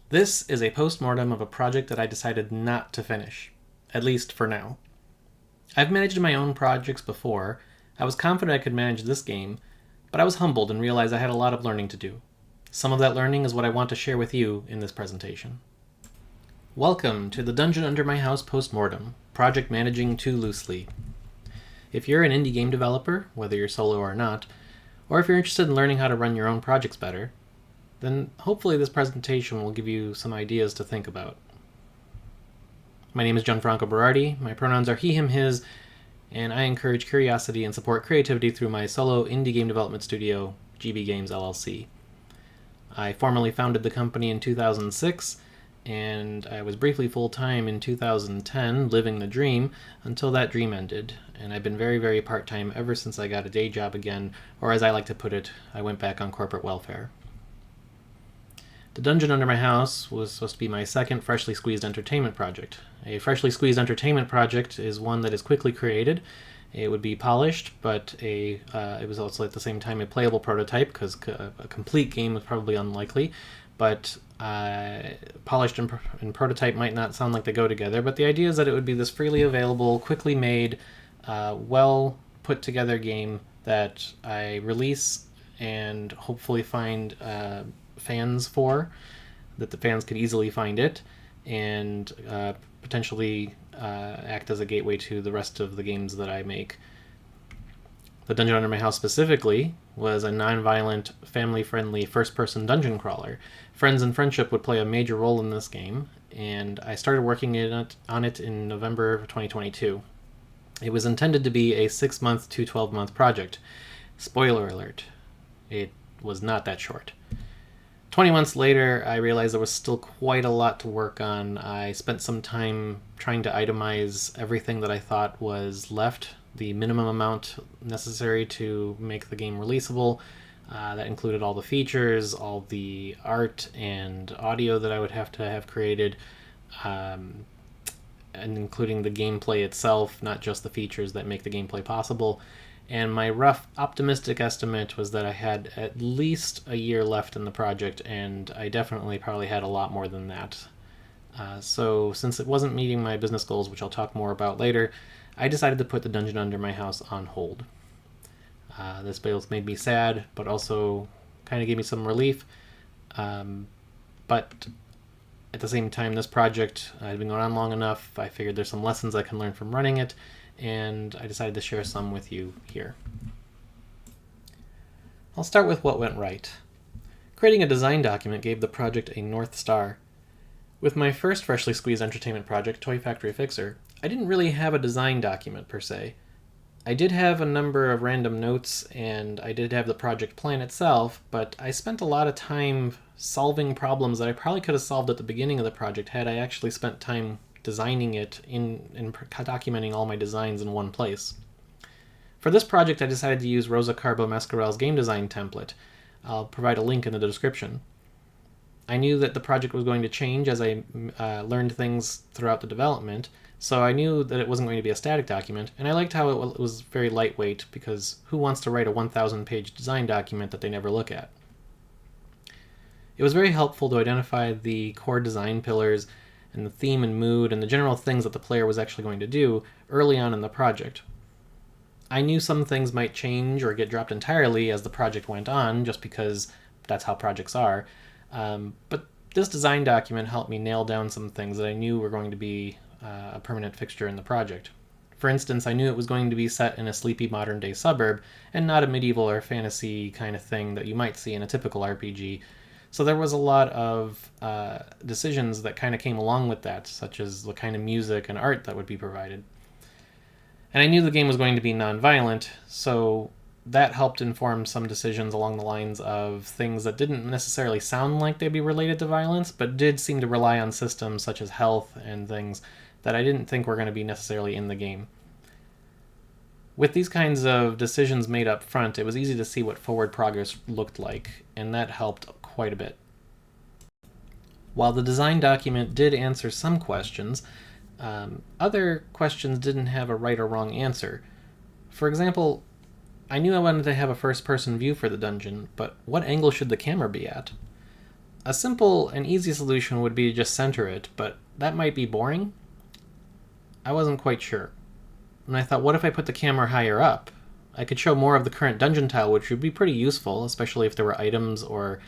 This is a post-mortem of a project that I decided not to finish, at least for now. I've managed my own projects before. I was confident I could manage this game, but I was humbled and realized I had a lot of learning to do. Some of that learning is what I want to share with you in this presentation. Welcome to the Dungeon Under My House Post-mortem, project managing too loosely. If you're an indie game developer, whether you're solo or not, or if you're interested in learning how to run your own projects better, then hopefully this presentation will give you some ideas to think about. My name is Gianfranco Berardi, my pronouns are he, him, his, and I encourage curiosity and support creativity through my solo indie game development studio, GB Games LLC. I formally founded the company in 2006, and I was briefly full-time in 2010, living the dream, until that dream ended, and I've been very, very part-time ever since I got a day job again, or as I like to put it, I went back on corporate welfare. The Dungeon Under My House was supposed to be my second freshly squeezed entertainment project. A freshly squeezed entertainment project is one that is quickly created. It would be polished, but it was also at the same time a playable prototype, because a complete game was probably unlikely. But polished and prototype might not sound like they go together, but the idea is that it would be this freely available, quickly made, well put together game that I release and hopefully find fans for, that the fans could easily find it, and potentially act as a gateway to the rest of the games that I make. The Dungeon Under My House specifically was a non-violent, family-friendly first-person dungeon crawler. Friends and friendship would play a major role in this game, and I started working on it in November of 2022. It was intended to be a 6-month to 12-month project. Spoiler alert, it was not that short. 20 months later, I realized there was still quite a lot to work on. I spent some time trying to itemize everything that I thought was left, the minimum amount necessary to make the game releasable. That included all the features, all the art and audio that I would have to have created, and including the gameplay itself, not just the features that make the gameplay possible. And my rough optimistic estimate was that I had at least a year left in the project, and I definitely probably had a lot more than that. So since it wasn't meeting my business goals, which I'll talk more about later, I decided to put the Dungeon Under My House on hold. This both made me sad, but also kind of gave me some relief. But at the same time, this project had been going on long enough. I figured there's some lessons I can learn from running it, and I decided to share some with you here. I'll start with what went right. Creating a design document gave the project a North Star. With my first freshly squeezed entertainment project, Toy Factory Fixer, I didn't really have a design document per se. I did have a number of random notes, and I did have the project plan itself, but I spent a lot of time solving problems that I probably could have solved at the beginning of the project had I actually spent time designing it and documenting all my designs in one place. For this project, I decided to use Rosa Carbo Mascarell's game design template. I'll provide a link in the description. I knew that the project was going to change as I learned things throughout the development, so I knew that it wasn't going to be a static document, and I liked how it was very lightweight, because who wants to write a 1,000-page design document that they never look at? It was very helpful to identify the core design pillars and the theme and mood and the general things that the player was actually going to do early on in the project. I knew some things might change or get dropped entirely as the project went on, just because that's how projects are, but this design document helped me nail down some things that I knew were going to be a permanent fixture in the project. For instance, I knew it was going to be set in a sleepy modern-day suburb, and not a medieval or fantasy kind of thing that you might see in a typical RPG. So there was a lot of decisions that kind of came along with that, such as the kind of music and art that would be provided. And I knew the game was going to be non-violent, so that helped inform some decisions along the lines of things that didn't necessarily sound like they'd be related to violence, but did seem to rely on systems such as health and things that I didn't think were going to be necessarily in the game. With these kinds of decisions made up front, it was easy to see what forward progress looked like, and that helped quite a bit. While the design document did answer some questions, other questions didn't have a right or wrong answer. For example, I knew I wanted to have a first-person view for the dungeon, but what angle should the camera be at? A simple and easy solution would be to just center it, but that might be boring. I wasn't quite sure. And I thought, what if I put the camera higher up? I could show more of the current dungeon tile, which would be pretty useful, especially if there were items or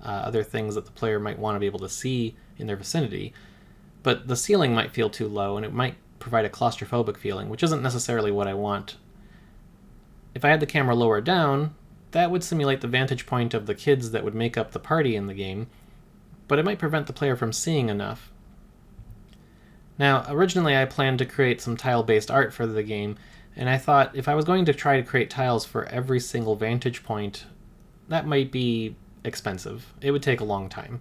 other things that the player might want to be able to see in their vicinity. But the ceiling might feel too low, and it might provide a claustrophobic feeling, which isn't necessarily what I want. If I had the camera lower down, that would simulate the vantage point of the kids that would make up the party in the game, but it might prevent the player from seeing enough. Now, originally I planned to create some tile-based art for the game, and I thought if I was going to try to create tiles for every single vantage point, that might be expensive. It would take a long time.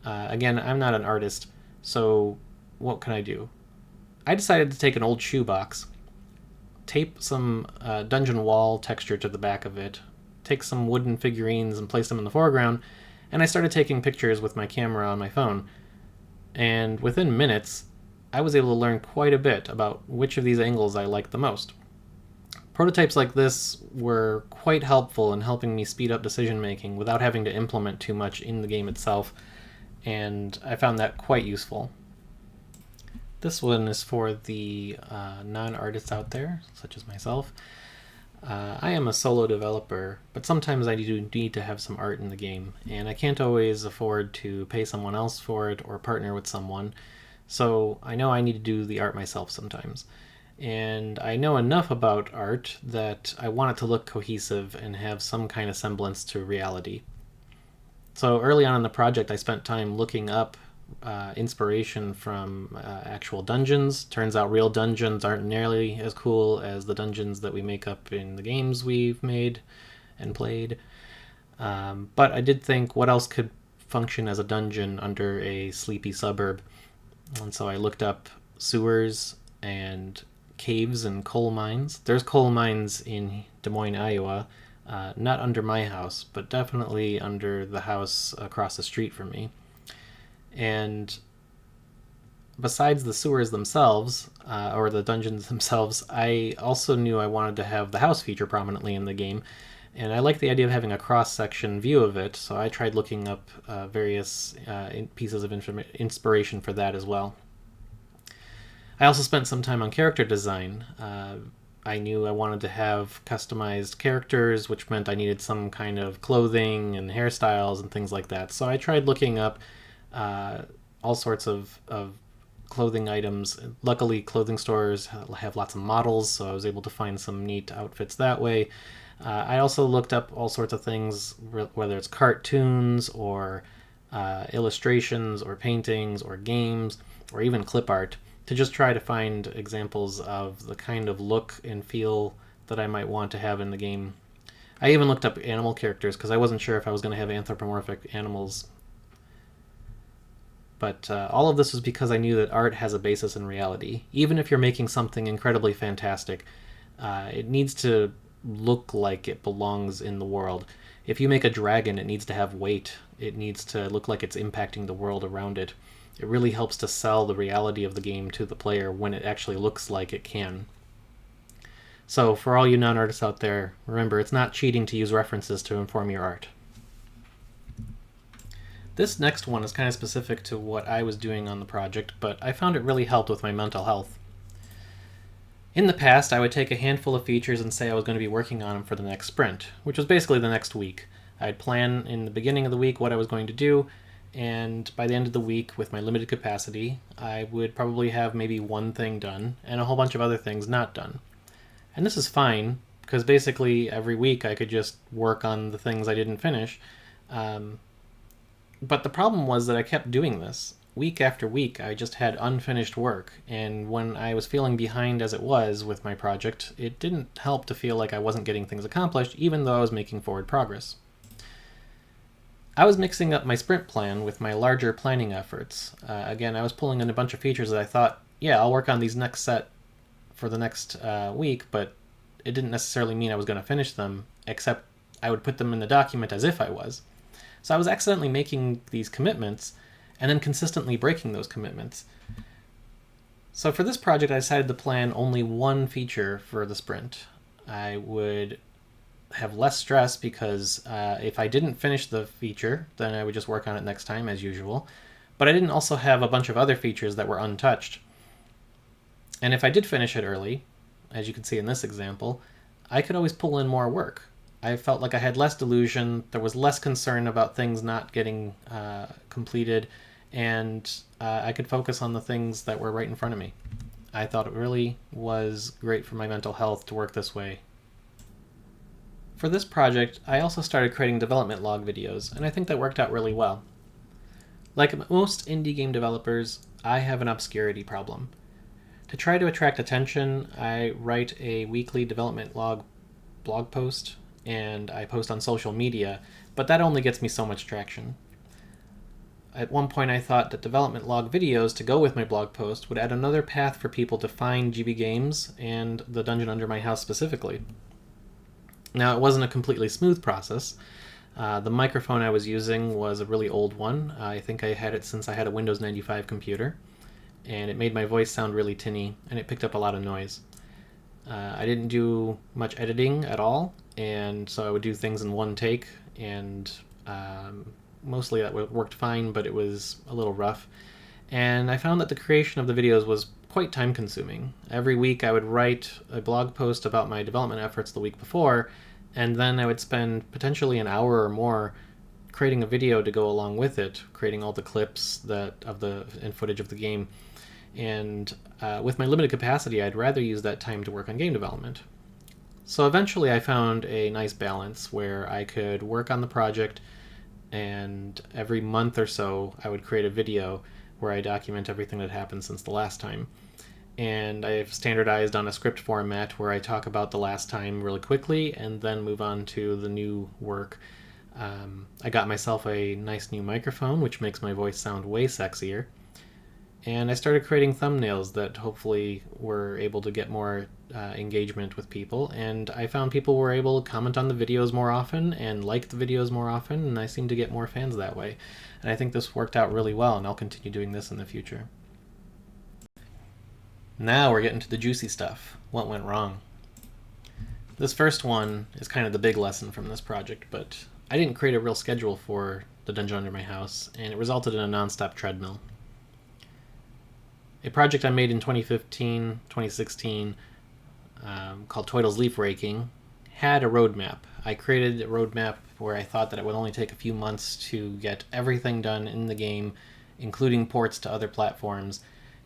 Again, I'm not an artist, so what can I do? I decided to take an old shoebox, tape some dungeon wall texture to the back of it, take some wooden figurines and place them in the foreground, and I started taking pictures with my camera on my phone. And within minutes, I was able to learn quite a bit about which of these angles I liked the most. Prototypes like this were quite helpful in helping me speed up decision making without having to implement too much in the game itself, and I found that quite useful. This one is for the non-artists out there, such as myself. I am a solo developer, but sometimes I do need to have some art in the game, and I can't always afford to pay someone else for it or partner with someone, so I know I need to do the art myself sometimes. And I know enough about art that I want it to look cohesive and have some kind of semblance to reality. So early on in the project, I spent time looking up inspiration from actual dungeons. Turns out real dungeons aren't nearly as cool as the dungeons that we make up in the games we've made and played. But I did think, what else could function as a dungeon under a sleepy suburb? And so I looked up sewers and caves and coal mines. There's coal mines in Des Moines, Iowa, not under my house, but definitely under the house across the street from me. And besides the sewers themselves, or the dungeons themselves, I also knew I wanted to have the house feature prominently in the game, and I like the idea of having a cross-section view of it, so I tried looking up various pieces of inspiration for that as well. I also spent some time on character design. I knew I wanted to have customized characters, which meant I needed some kind of clothing and hairstyles and things like that. So I tried looking up all sorts of clothing items. Luckily, clothing stores have lots of models, so I was able to find some neat outfits that way. I also looked up all sorts of things, whether it's cartoons or illustrations or paintings or games or even clip art, to just try to find examples of the kind of look and feel that I might want to have in the game. I even looked up animal characters because I wasn't sure if I was going to have anthropomorphic animals. But all of this was because I knew that art has a basis in reality. Even if you're making something incredibly fantastic, it needs to look like it belongs in the world. If you make a dragon, it needs to have weight. It needs to look like it's impacting the world around it. It really helps to sell the reality of the game to the player when it actually looks like it can. So for all you non-artists out there, remember, it's not cheating to use references to inform your art. This next one is kind of specific to what I was doing on the project, but I found it really helped with my mental health. In the past, I would take a handful of features and say I was going to be working on them for the next sprint, which was basically the next week. I'd plan in the beginning of the week what I was going to do, and by the end of the week, with my limited capacity, I would probably have maybe one thing done and a whole bunch of other things not done. And this is fine, because basically every week I could just work on the things I didn't finish. But the problem was that I kept doing this. Week after week, I just had unfinished work, and when I was feeling behind as it was with my project, it didn't help to feel like I wasn't getting things accomplished, even though I was making forward progress. I was mixing up my sprint plan with my larger planning efforts. Again, I was pulling in a bunch of features that I thought, yeah, I'll work on these next set for the next week, but it didn't necessarily mean I was going to finish them, except I would put them in the document as if I was. So I was accidentally making these commitments and then consistently breaking those commitments. So for this project, I decided to plan only one feature for the sprint. I would have less stress because if I didn't finish the feature, then I would just work on it next time as usual. But I didn't also have a bunch of other features that were untouched. And if I did finish it early, as you can see in this example, I could always pull in more work. I felt like I had less delusion, there was less concern about things not getting completed, and I could focus on the things that were right in front of me. I thought it really was great for my mental health to work this way. For this project, I also started creating development log videos, and I think that worked out really well. Like most indie game developers, I have an obscurity problem. To try to attract attention, I write a weekly development log blog post, and I post on social media, but that only gets me so much traction. At one point I thought that development log videos to go with my blog post would add another path for people to find GB games and the Dungeon Under My House specifically. Now, it wasn't a completely smooth process. The microphone I was using was a really old one. I think I had it since I had a Windows 95 computer, and it made my voice sound really tinny, and it picked up a lot of noise. I didn't do much editing at all, and so I would do things in one take, and mostly that worked fine, but it was a little rough. And I found that the creation of the videos was quite time-consuming. Every week I would write a blog post about my development efforts the week before, and then I would spend potentially an hour or more creating a video to go along with it, creating all the clips and footage of the game. And with my limited capacity, I'd rather use that time to work on game development. So eventually I found a nice balance where I could work on the project, and every month or so I would create a video where I document everything that happened since the last time. And I've standardized on a script format where I talk about the last time really quickly and then move on to the new work. I got myself a nice new microphone, which makes my voice sound way sexier. And I started creating thumbnails that hopefully were able to get more engagement with people. And I found people were able to comment on the videos more often and like the videos more often, and I seem to get more fans that way. And I think this worked out really well, and I'll continue doing this in the future. Now we're getting to the juicy stuff. What went wrong? This first one is kind of the big lesson from this project, but I didn't create a real schedule for the Dungeon Under My House, and it resulted in a non-stop treadmill. A project I made in 2015, 2016, called Toidle's Leaf Raking, had a roadmap. I created a roadmap where I thought that it would only take a few months to get everything done in the game, including ports to other platforms,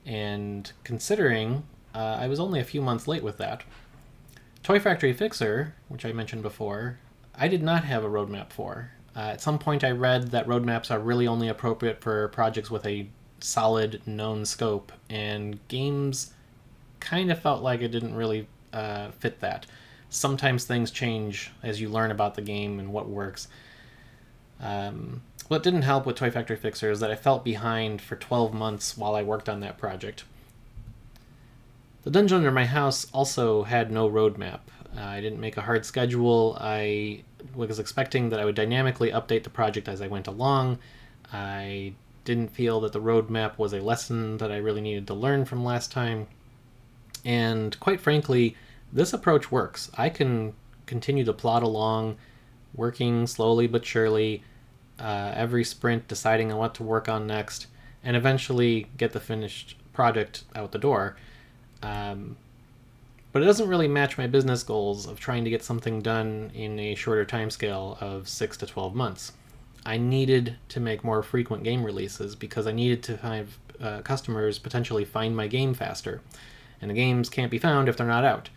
and considering I was only a few months late with that. Toy Factory Fixer, which I mentioned before, I did not have a roadmap for. At some point I read that roadmaps are really only appropriate for projects with a solid known scope, and games kind of felt like it didn't really fit that. Sometimes things change as you learn about the game and what works. What didn't help with Toy Factory Fixer is that I felt behind for 12 months while I worked on that project. The Dungeon Under My House also had no roadmap. I didn't make a hard schedule. I was expecting that I would dynamically update the project as I went along. I didn't feel that the roadmap was a lesson that I really needed to learn from last time. And quite frankly, this approach works. I can continue to plod along, working slowly but surely, every sprint deciding on what to work on next, and eventually get the finished project out the door. But it doesn't really match my business goals of trying to get something done in a shorter timescale of 6 to 12 months. I needed to make more frequent game releases because I needed to have customers potentially find my game faster, and the games can't be found if they're not out.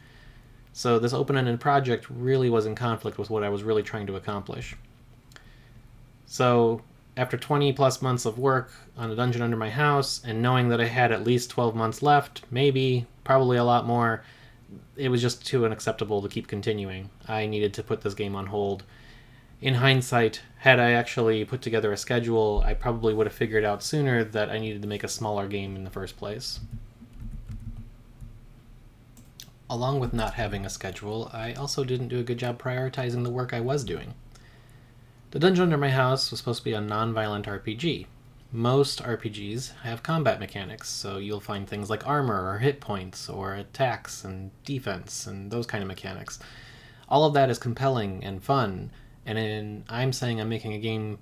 So this open-ended project really was in conflict with what I was really trying to accomplish. So after 20 plus months of work on a Dungeon Under My House, and knowing that I had at least 12 months left, maybe, probably a lot more, it was just too unacceptable to keep continuing. I needed to put this game on hold. In hindsight, had I actually put together a schedule, I probably would have figured out sooner that I needed to make a smaller game in the first place. Along with not having a schedule, I also didn't do a good job prioritizing the work I was doing. The Dungeon Under My House was supposed to be a non-violent RPG. Most RPGs have combat mechanics, so you'll find things like armor or hit points or attacks and defense and those kind of mechanics. All of that is compelling and fun, and I'm saying I'm making a game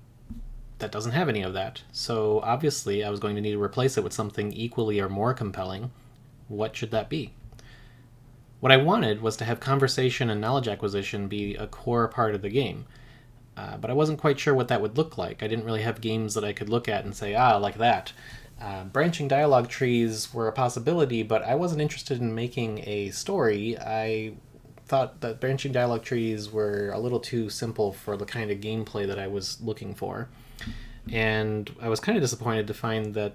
that doesn't have any of that. So obviously I was going to need to replace it with something equally or more compelling. What should that be? What I wanted was to have conversation and knowledge acquisition be a core part of the game. But I wasn't quite sure what that would look like. I didn't really have games that I could look at and say, like that. Branching dialogue trees were a possibility, but I wasn't interested in making a story. I thought that branching dialogue trees were a little too simple for the kind of gameplay that I was looking for. And I was kind of disappointed to find that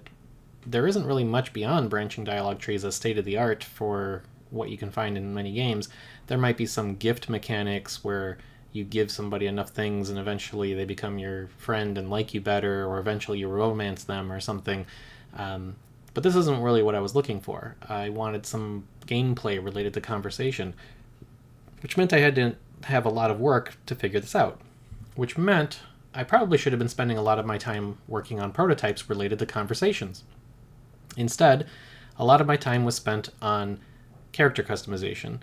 there isn't really much beyond branching dialogue trees as state of the art for what you can find in many games. There might be some gift mechanics where you give somebody enough things and eventually they become your friend and like you better, or eventually you romance them or something. But this isn't really what I was looking for. I wanted some gameplay related to conversation, which meant I had to have a lot of work to figure this out, which meant I probably should have been spending a lot of my time working on prototypes related to conversations. Instead, a lot of my time was spent on character customization.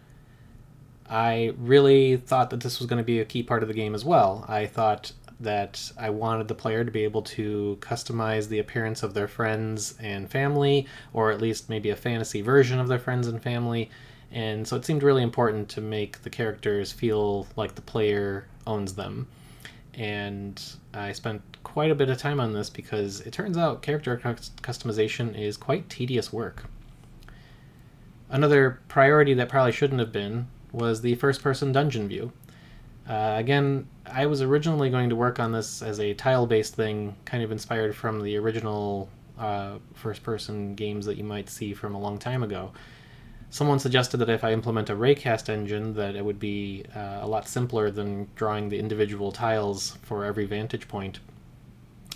I really thought that this was going to be a key part of the game as well. I thought that I wanted the player to be able to customize the appearance of their friends and family, or at least maybe a fantasy version of their friends and family. And so it seemed really important to make the characters feel like the player owns them. And I spent quite a bit of time on this because it turns out character customization is quite tedious work. Another priority that probably shouldn't have been was the first-person dungeon view. Again, I was originally going to work on this as a tile-based thing, kind of inspired from the original first-person games that you might see from a long time ago. Someone suggested that if I implement a raycast engine, that it would be a lot simpler than drawing the individual tiles for every vantage point.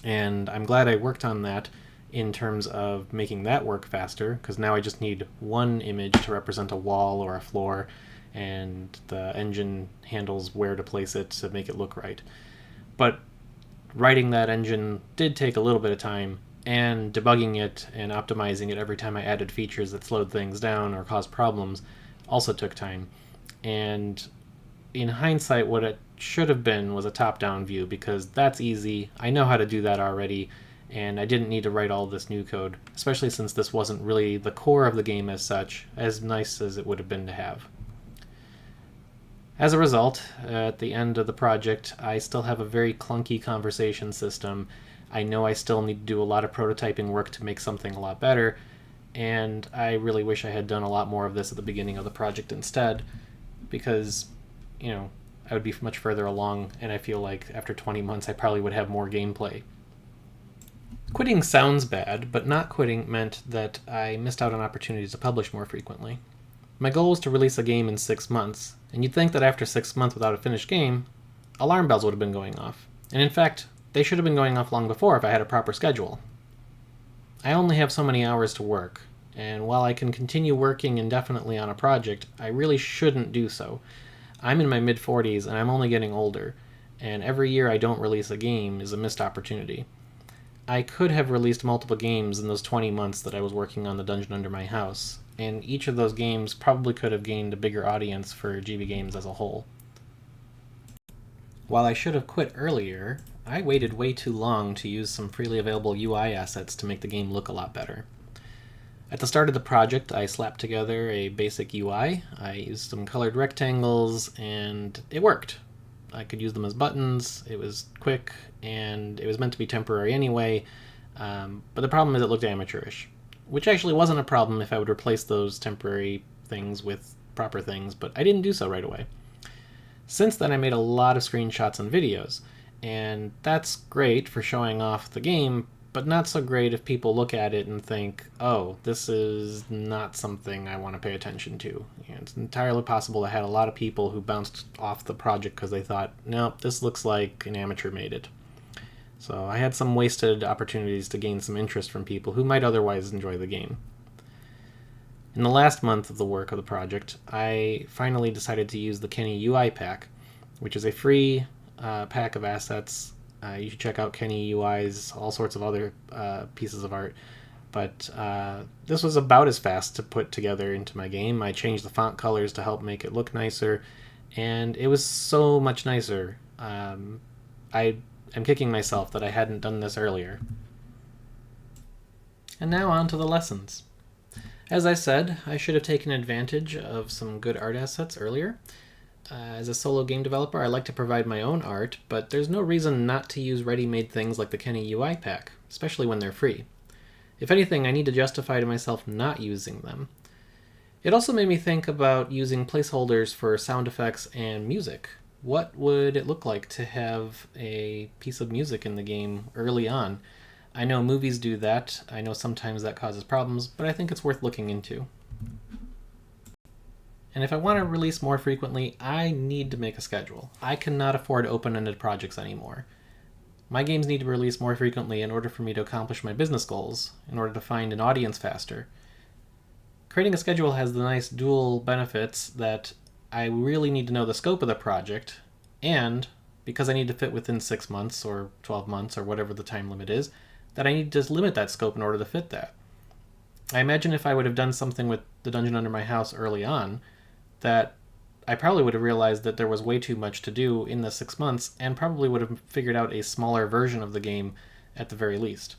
And I'm glad I worked on that in terms of making that work faster, because now I just need one image to represent a wall or a floor, and the engine handles where to place it to make it look right. But writing that engine did take a little bit of time, and debugging it and optimizing it every time I added features that slowed things down or caused problems also took time. And in hindsight, what it should have been was a top-down view, because that's easy. I know how to do that already, and I didn't need to write all this new code, especially since this wasn't really the core of the game as such, as nice as it would have been to have. As a result, at the end of the project, I still have a very clunky conversation system. I know I still need to do a lot of prototyping work to make something a lot better, and I really wish I had done a lot more of this at the beginning of the project instead, because, I would be much further along, and I feel like after 20 months I probably would have more gameplay. Quitting sounds bad, but not quitting meant that I missed out on opportunities to publish more frequently. My goal was to release a game in 6 months, and you'd think that after 6 months without a finished game, alarm bells would have been going off. And in fact, they should have been going off long before if I had a proper schedule. I only have so many hours to work, and while I can continue working indefinitely on a project, I really shouldn't do so. I'm in my mid-40s and I'm only getting older, and every year I don't release a game is a missed opportunity. I could have released multiple games in those 20 months that I was working on the Dungeon Under My House, and each of those games probably could have gained a bigger audience for GB Games as a whole. While I should have quit earlier, I waited way too long to use some freely available UI assets to make the game look a lot better. At the start of the project, I slapped together a basic UI. I used some colored rectangles, and it worked. I could use them as buttons, it was quick, and it was meant to be temporary anyway, but the problem is it looked amateurish. Which actually wasn't a problem if I would replace those temporary things with proper things, but I didn't do so right away. Since then, I made a lot of screenshots and videos, and that's great for showing off the game, but not so great if people look at it and think, oh, this is not something I want to pay attention to. It's entirely possible I had a lot of people who bounced off the project because they thought, nope, this looks like an amateur made it. So I had some wasted opportunities to gain some interest from people who might otherwise enjoy the game. In the last month of the work of the project, I finally decided to use the Kenney UI pack, which is a free pack of assets. You should check out Kenney UI's all sorts of other pieces of art. But this was about as fast to put together into my game. I changed the font colors to help make it look nicer, and it was so much nicer. I am kicking myself that I hadn't done this earlier. And now on to the lessons. As I said, I should have taken advantage of some good art assets earlier. As a solo game developer, I like to provide my own art, but there's no reason not to use ready-made things like the Kenney UI pack, especially when they're free. If anything, I need to justify to myself not using them. It also made me think about using placeholders for sound effects and music. What would it look like to have a piece of music in the game early on? I know movies do that. I know sometimes that causes problems, but I think it's worth looking into. And if I want to release more frequently, I need to make a schedule. I cannot afford open-ended projects anymore. My games need to release more frequently in order for me to accomplish my business goals, in order to find an audience faster. Creating a schedule has the nice dual benefits that I really need to know the scope of the project, and because I need to fit within 6 months or 12 months or whatever the time limit is, that I need to limit that scope in order to fit that. I imagine if I would have done something with the Dungeon Under My House early on, that I probably would have realized that there was way too much to do in the 6 months and probably would have figured out a smaller version of the game at the very least.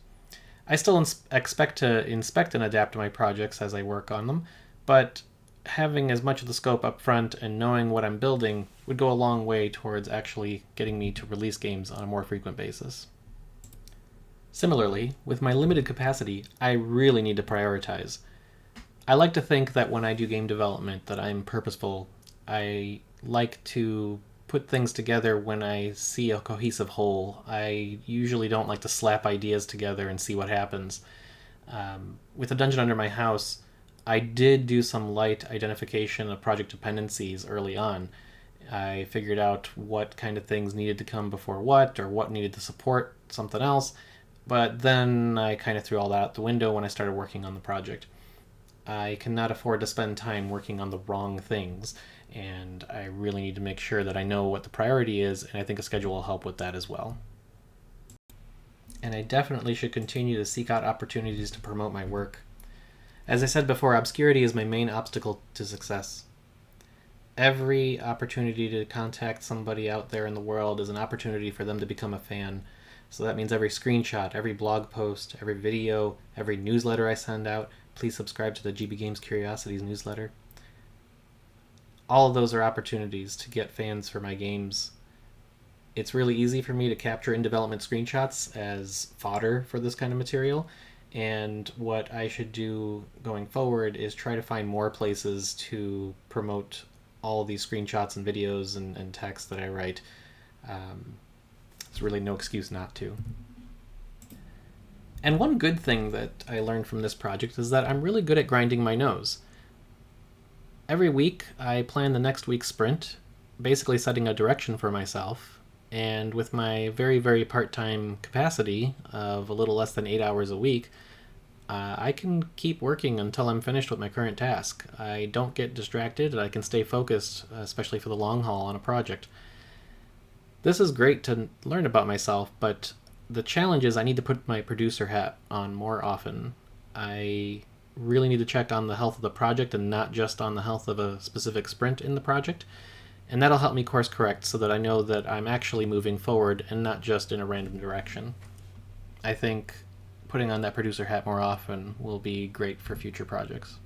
I still expect to inspect and adapt my projects as I work on them, but having as much of the scope up front and knowing what I'm building would go a long way towards actually getting me to release games on a more frequent basis. Similarly, with my limited capacity, I really need to prioritize. I like to think that when I do game development that I'm purposeful. I like to put things together when I see a cohesive whole. I usually don't like to slap ideas together and see what happens. With A Dungeon Under My House, I did do some light identification of project dependencies early on. I figured out what kind of things needed to come before what, or what needed to support something else, but then I kind of threw all that out the window when I started working on the project. I cannot afford to spend time working on the wrong things, and I really need to make sure that I know what the priority is, and I think a schedule will help with that as well. And I definitely should continue to seek out opportunities to promote my work. As I said before, obscurity is my main obstacle to success. Every opportunity to contact somebody out there in the world is an opportunity for them to become a fan. So that means every screenshot, every blog post, every video, every newsletter I send out. Please subscribe to the GB Games Curiosities newsletter. All of those are opportunities to get fans for my games. It's really easy for me to capture in development screenshots as fodder for this kind of material, and what I should do going forward is try to find more places to promote all of these screenshots and videos and text that I write. There's really no excuse not to. And one good thing that I learned from this project is that I'm really good at grinding my nose. Every week, I plan the next week's sprint, basically setting a direction for myself, and with my very, very part-time capacity of a little less than 8 hours a week, I can keep working until I'm finished with my current task. I don't get distracted, and I can stay focused, especially for the long haul on a project. This is great to learn about myself, but the challenge is I need to put my producer hat on more often. I really need to check on the health of the project and not just on the health of a specific sprint in the project. And that'll help me course correct so that I know that I'm actually moving forward and not just in a random direction. I think putting on that producer hat more often will be great for future projects.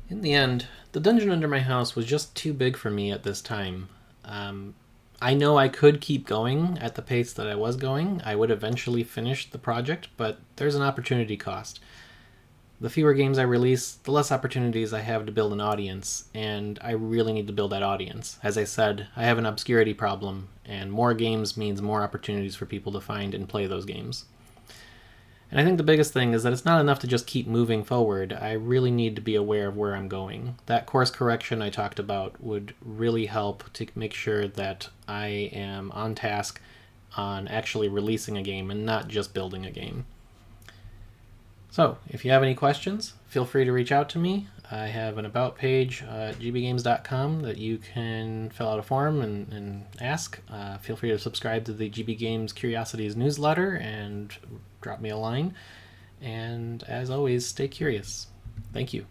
In the end, the Dungeon Under My House was just too big for me at this time. I know I could keep going at the pace that I was going. I would eventually finish the project, but there's an opportunity cost. The fewer games I release, the less opportunities I have to build an audience, and I really need to build that audience. As I said, I have an obscurity problem, and more games means more opportunities for people to find and play those games. And I think the biggest thing is that it's not enough to just keep moving forward. I really need to be aware of where I'm going. That course correction I talked about would really help to make sure that I am on task on actually releasing a game and not just building a game. So, if you have any questions, feel free to reach out to me. I have an about page at gbgames.com that you can fill out a form and ask. Feel free to subscribe to the GB Games Curiosities newsletter and drop me a line. And as always, stay curious. Thank you.